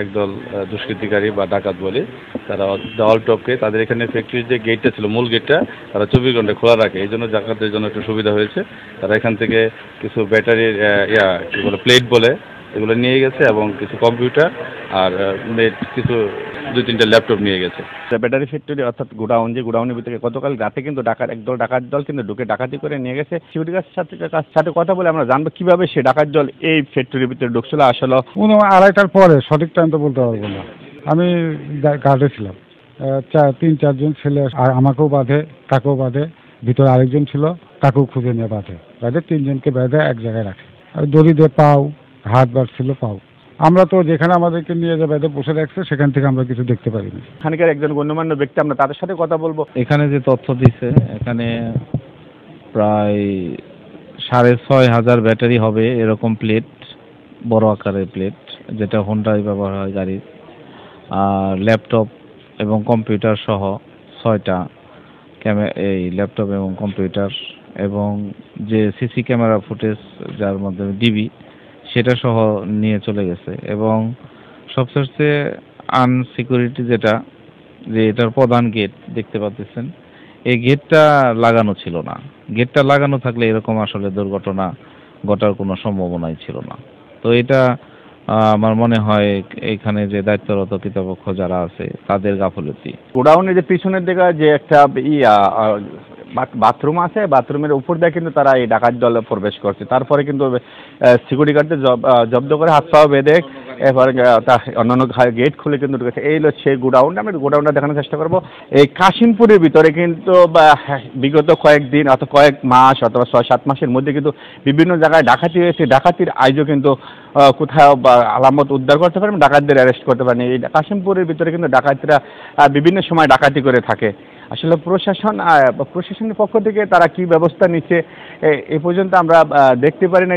একদল দুষ্কৃতিকারী বা ডাকাত বলে, তারা দেওয়াল টপকে তাদের এখানে ফ্যাক্টরির যে গেটটা ছিল, মূল গেটটা তারা 24 ঘন্টা খোলা রাখে। এই জন্য ডাকাতদের জন্য একটু সুবিধা হয়েছে। তারা এখান থেকে কিছু ব্যাটারির কি বলে প্লেট বলে এগুলো নিয়ে গেছে, এবং কিছু কম্পিউটার আর কিছু 2-3টা ল্যাপটপ নিয়ে গেছে। ব্যাটারি ফ্যাক্টরি অর্থাৎ গোডাউন, যে গোডাউনের ভিতরে গতকাল রাতে কিন্তু একদল ডাকাত দল কিন্তু ঢুকে ডাকাতি করে নিয়ে গেছে। সিকিউরিটি গার্ডের সাথে কথা বলে আমরা জানবো কিভাবে সে ডাকাত দল এই ফ্যাক্টরির ভিতরে ঢুকছিল। আসলে 2:30টার পরে, সঠিক টাইম তো বলতে পারবো না। আমি গার্ডে ছিলাম, 3-4 জন ছেলে আর আমাকেও বাঁধে, তাকেও বাঁধে, ভিতরে আরেকজন ছিল, তাকেও খুঁজে নিয়ে বাঁধে 3 জনকে বেঁধে এক জায়গায় রাখে। আর দড়ি দিয়ে পাও, হাত বাড়ছিল পাও। আমরা তো যেখানে আমাদেরকে নিয়ে যে বেঁধে বসে রাখছে সেখান থেকে আমরা কিছু দেখতে পারিনি। এখানকার একজন গণ্যমান্য ব্যক্তি, আমরা তাদের সাথে কথা বলবো। এখানে যে তথ্য দিছে, এখানে প্রায় 6,500 ব্যাটারি হবে এরকম প্লেট, বড় আকারের প্লেট, যেটা হোন্ডায় ব্যবহার হয় গাড়ির। আর ল্যাপটপ এবং কম্পিউটার সহ 6টা এই ল্যাপটপ এবং কম্পিউটার, এবং যে সিসি ক্যামেরা ফুটেজ যার মাধ্যমে ডিবি, সেটা সহ নিয়ে চলে গেছে। এবং সবচেয়ে আনসিকিউরিটি যেটা, যে এটার প্রধান গেট দেখতে পাচ্ছেন, এই গেটটা লাগানো ছিল না। গেটটা লাগানো থাকলে এরকম আসলে দুর্ঘটনা ঘটার কোনো সম্ভাবনাই ছিল না। তো এটা আমার মনে হয় এখানে যে দায়িত্বরত কর্তৃপক্ষ যারা আছে তাদের গাফলতি। গোডাউনের যে পিছনের দিকে যে একটা বাথরুম আছে, বাথরুমের উপর দিয়ে কিন্তু তারা এই ডাকাত দলে প্রবেশ করছে। তারপরে কিন্তু সিকিউরিটি গার্ডদের জব্দ করে হাত পা বেঁধে এরপরে অন্যান্য গেট খুলে কিন্তু ঢুকেছে। এই হলো সেই গোডাউনটা। আমি গোডাউনটা দেখানোর চেষ্টা করবো। এই কাশিমপুরের ভিতরে কিন্তু বিগত কয়েকদিন অথবা কয়েক মাস অথবা 6-7 মাসের মধ্যে কিন্তু বিভিন্ন জায়গায় ডাকাতি হয়েছে। ডাকাতির আইজও কিন্তু কোথাও আলামত উদ্ধার করতে পারেন, ডাকাতদের অ্যারেস্ট করতে পারেন। এই কাশিমপুরের ভিতরে কিন্তু ডাকাতরা বিভিন্ন সময় ডাকাতি করে থাকে। আসলে প্রশাসনের পক্ষ থেকে তারা কি ব্যবস্থা নিচ্ছে এ পর্যন্ত আমরা দেখতে পারি না।